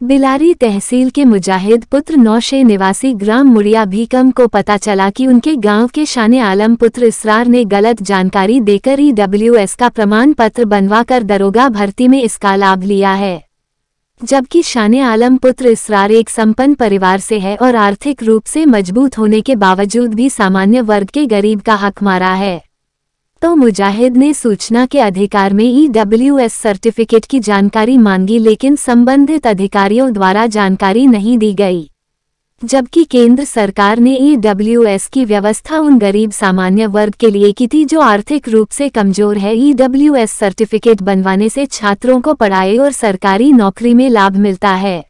बिलारी तहसील के मुजाहिद पुत्र नौशे निवासी ग्राम मुड़िया भीकम को पता चला कि उनके गांव के शाने आलम पुत्र इसरार ने गलत जानकारी देकर EWS का प्रमाण पत्र बनवाकर दरोगा भर्ती में इसका लाभ लिया है। जबकि शाने आलम पुत्र इसरार एक संपन्न परिवार से है और आर्थिक रूप से मजबूत होने के बावजूद भी सामान्य वर्ग के गरीब का हक मारा है। तो मुजाहिद ने सूचना के अधिकार में EWS सर्टिफिकेट की जानकारी मांगी, लेकिन संबंधित अधिकारियों द्वारा जानकारी नहीं दी गई। जबकि केंद्र सरकार ने EWS की व्यवस्था उन गरीब सामान्य वर्ग के लिए की थी जो आर्थिक रूप से कमजोर है। EWS सर्टिफिकेट बनवाने से छात्रों को पढ़ाई और सरकारी नौकरी में लाभ मिलता है।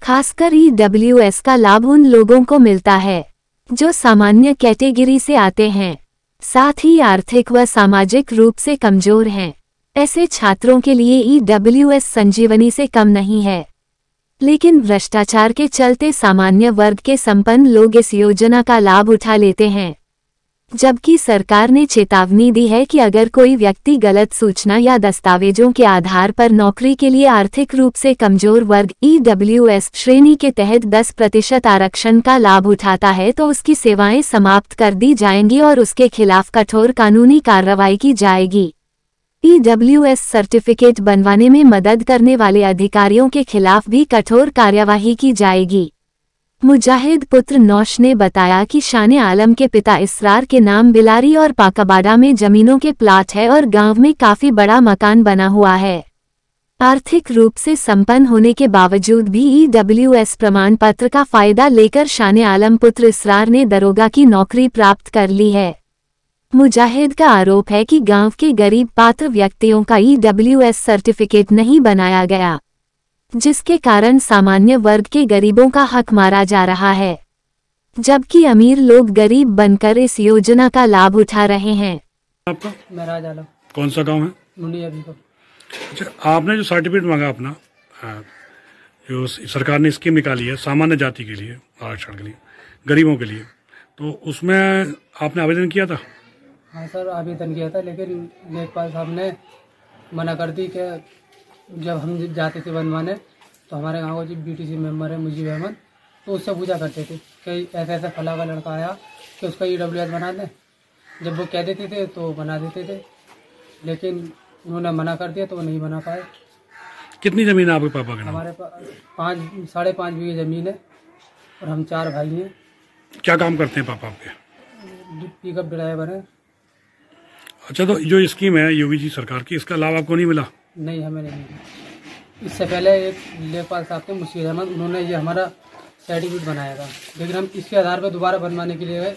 खासकर EWS का लाभ उन लोगों को मिलता है जो सामान्य कैटेगरी से आते हैं, साथ ही आर्थिक व सामाजिक रूप से कमजोर हैं। ऐसे छात्रों के लिए EWS संजीवनी से कम नहीं है, लेकिन भ्रष्टाचार के चलते सामान्य वर्ग के संपन्न लोग इस योजना का लाभ उठा लेते हैं। जबकि सरकार ने चेतावनी दी है कि अगर कोई व्यक्ति गलत सूचना या दस्तावेजों के आधार पर नौकरी के लिए आर्थिक रूप से कमजोर वर्ग EWS श्रेणी के तहत 10% आरक्षण का लाभ उठाता है तो उसकी सेवाएं समाप्त कर दी जाएंगी और उसके खिलाफ कठोर कानूनी कार्रवाई की जाएगी। EWS सर्टिफिकेट बनवाने में मदद करने वाले अधिकारियों के खिलाफ भी कठोर कार्यवाही की जाएगी। मुजाहिद पुत्र नौश ने बताया कि शाने आलम के पिता इसरार के नाम बिलारी और पाकाबाड़ा में जमीनों के प्लाट है और गांव में काफी बड़ा मकान बना हुआ है। आर्थिक रूप से संपन्न होने के बावजूद भी EWS प्रमाण पत्र का फायदा लेकर शाने आलम पुत्र इसरार ने दरोगा की नौकरी प्राप्त कर ली है। मुजाहिद का आरोप है कि गांव के गरीब पात्र व्यक्तियों का EWS सर्टिफिकेट नहीं बनाया गया, जिसके कारण सामान्य वर्ग के गरीबों का हक मारा जा रहा है, जबकि अमीर लोग गरीब बनकर इस योजना का लाभ उठा रहे हैं। आपका? महराज आलम। कौन सा गांव है? मुड़िया भीकम। अच्छा, आपने जो सर्टिफिकेट मांगा अपना, जो सरकार ने स्कीम निकाली है सामान्य जाति के लिए, आरक्षण के लिए, गरीबों के लिए, तो उसमें आपने आवेदन किया था? हाँ सर, आवेदन किया था, लेकिन लेखपाल साहब ने मना कर दी कि जब हम जाते थे बनवाने तो हमारे गांव का जो BTC मेंबर है मुजीब अहमद, तो उससे पूछा करते थे कि ऐसा ऐसा फला का लड़का आया कि उसका EWS बना दें। जब वो कह देते थे तो बना देते थे, लेकिन उन्होंने मना कर दिया तो वो नहीं बना पाए। कितनी ज़मीन है आपके पापा के नाम? हमारे पास 5.5 बीघे ज़मीन है और हम 4 भाई हैं। क्या काम करते हैं पापा आपके? पिकअप ड्राइवर है। अच्छा, तो जो स्कीम है योगी जी सरकार की, इसका लाभ आपको नहीं मिला? नहीं, हमें नहीं मिला। इससे पहले एक लेखपाल साहब थे मुशीर अहमद, उन्होंने ये हमारा सर्टिफिकेट बनाया था, लेकिन हम इसके आधार पर दोबारा बनवाने के लिए गए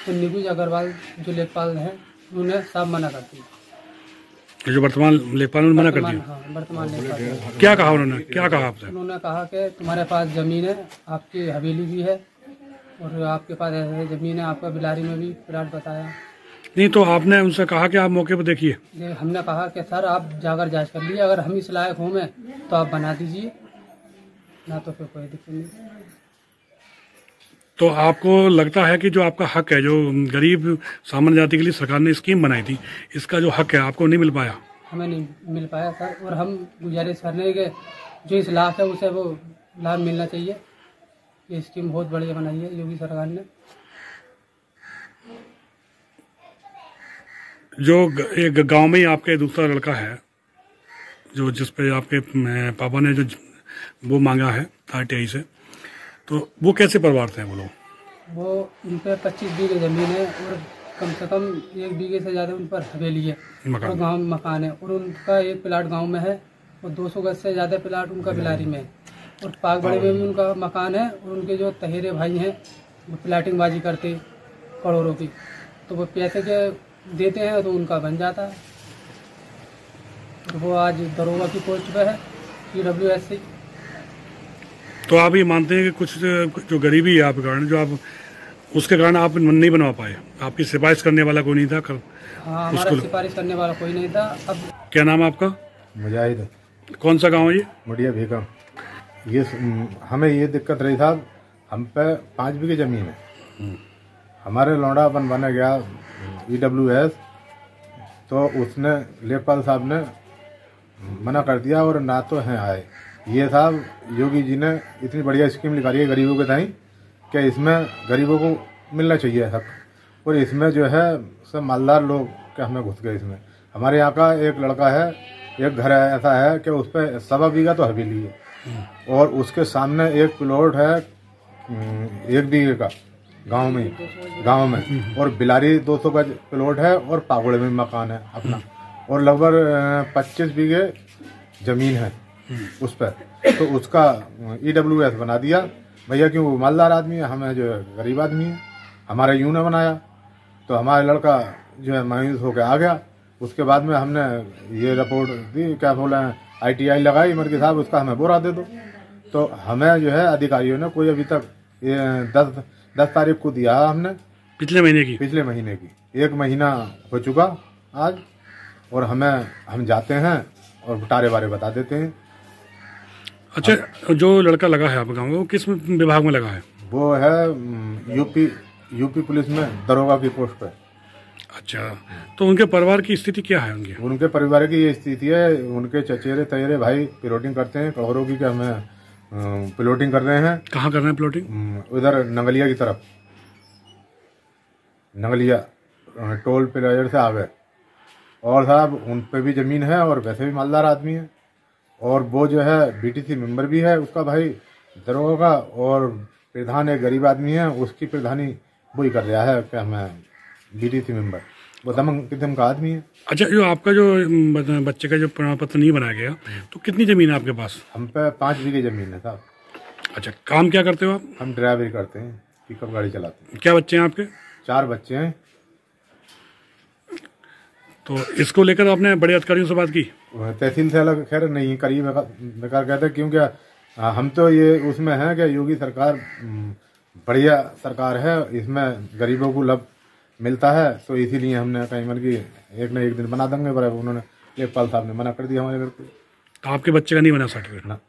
तो निकुंज अग्रवाल जो लेखपाल हैं उन्होंने साफ मना कर दिया। जो वर्तमान लेखपाल ने मना कर दिया? हाँ, वर्तमान लेखपाल। क्या कहा उन्होंने? क्या कहा आपसे? उन्होंने कहा कि तुम्हारे पास ज़मीन है, आपकी हवेली भी है और आपके पास ऐसे ज़मीन है, आपका बिलारी में भी प्लाट बताया। नहीं, तो आपने उनसे कहा कि आप मौके पर देखिए? हमने कहा कि सर आप जाकर जांच कर लीजिए, अगर हम इस लायक हों में तो आप बना दीजिए, ना तो फिर कोई दिक्कत नहीं। तो आपको लगता है कि जो आपका हक है, जो गरीब सामान्य जाति के लिए सरकार ने स्कीम बनाई थी, इसका जो हक है आपको नहीं मिल पाया? हमें नहीं मिल पाया सर, और हम गुजारिश करने के जो इस लाभ है उसे वो लाभ मिलना चाहिए। ये स्कीम बहुत बढ़िया बनाई है योगी सरकार ने। जो एक गांव में ही आपके दूसरा लड़का है जो जिस पे आपके पापा ने जो वो मांगा है RTI से, तो वो कैसे परिवार थे वो लोग? वो उन पर 25 बीघे ज़मीन है और कम से कम 1 बीघे से ज़्यादा उन पर हवेली है और गाँव मकान है, और उनका एक प्लाट गांव में है और 200 गज से ज़्यादा प्लाट उनका बिलारी में है, और पाकबड़े में भी उनका मकान है। और उनके जो तहेरे भाई हैं वो प्लाटिंग बाजी करते करोड़ों की, तो वो पैसे के देते हैं तो उनका बन जाता है। तो वो आज दरोगा की पोस्ट पे है EWS से। तो आप ये मानते हैं कि कुछ जो गरीबी है आपके कारण, जो आप उसके कारण आप नहीं बनवा पाए? आपकी सिफारिश करने वाला कोई नहीं था? हाँ, हमारा सिफारिश करने वाला कोई नहीं था। अब क्या नाम है आपका? मुजाहिद। कौन सा गाँव है ये? मुड़िया भीकम। ये हमें ये दिक्कत रही था, हम पे 5 बीघे जमीन है, हमारे लौंडा बनवाने गया EWS, तो उसने लेखपाल साहब ने मना कर दिया और ना तो हैं आए। ये साहब योगी जी ने इतनी बढ़िया स्कीम निकाली है गरीबों के ताई कि इसमें गरीबों को मिलना चाहिए हक, और इसमें जो है सब मालदार लोग क्या हमें घुस गए इसमें। हमारे यहाँ का एक लड़का है, एक घर है ऐसा है कि उस पर 1.25 बीघा तो हवेली है, और उसके सामने एक प्लॉट है 1 बीघे का गांव में, और बिलारी 200 गज प्लॉट है, और पागुड़े में मकान है अपना, और लगभग 25 बीघे जमीन है उस पर। तो उसका EWS बना दिया भैया, क्यों वो मालदार आदमी है, हमें जो गरीब आदमी है, हमारा यूं ने बनाया। तो हमारा लड़का जो है मायूस होकर आ गया। उसके बाद में हमने ये रिपोर्ट दी, क्या बोले ITI लगाई, मर के साहब उसका हमें बोरा दे दो। तो हमें जो है अधिकारियों ने कोई अभी तक 10 तारीख को दिया हमने, पिछले महीने की 1 महीना हो चुका आज, और हम जाते हैं और बटारे बारे बता देते हैं। अच्छा, जो लड़का लगा है आपके गाँव में, वो किस विभाग में लगा है? वो है यूपी पुलिस में दरोगा की पोस्ट पे। अच्छा, तो उनके परिवार की स्थिति क्या है? उनके परिवार की ये स्थिति है, उनके चचेरे तैरे भाई प्लॉटिंग करते हैं कहोरों की, हमें प्लॉटिंग कर रहे हैं। कहाँ कर रहे हैं प्लॉटिंग? उधर नंगलिया की तरफ, नंगलिया टोल प्लाजा से आगे। और साहब उन पे भी जमीन है, और वैसे भी मालदार आदमी है, और वो जो है BTC मेंबर भी है उसका भाई दरोगा का, और प्रधान एक गरीब आदमी है, उसकी प्रधानी वही कर रहा है कि हमें BTC मेंबर, वो दमंग किस्म का आदमी है। अच्छा, जो आपका जो बच्चे का जो प्रमाण पत्र नहीं बनाया गया, तो कितनी जमीन है आपके पास? हम पे 5 बीघे जमीन है साहब। अच्छा, काम क्या करते हो आप? हम ड्राइवरी करते हैं, पिकअप गाड़ी चलाते हैं। क्या बच्चे हैं आपके? 4 बच्चे हैं। तो इसको लेकर आपने बड़े अधिकारियों से बात की? तहसील से अलग खैर नहीं करी, बेकार कहते, क्योंकि हम तो ये उसमें हैं कि योगी सरकार बढ़िया सरकार है, इसमें गरीबों को लाभ मिलता है, तो इसीलिए हमने कहीं मन की एक न एक दिन बना देंगे, पर उन्होंने लेखपाल साहब ने मना कर दिया हमारे घर पे। तो आपके बच्चे का नहीं बना सर्टिफिकेट? ना।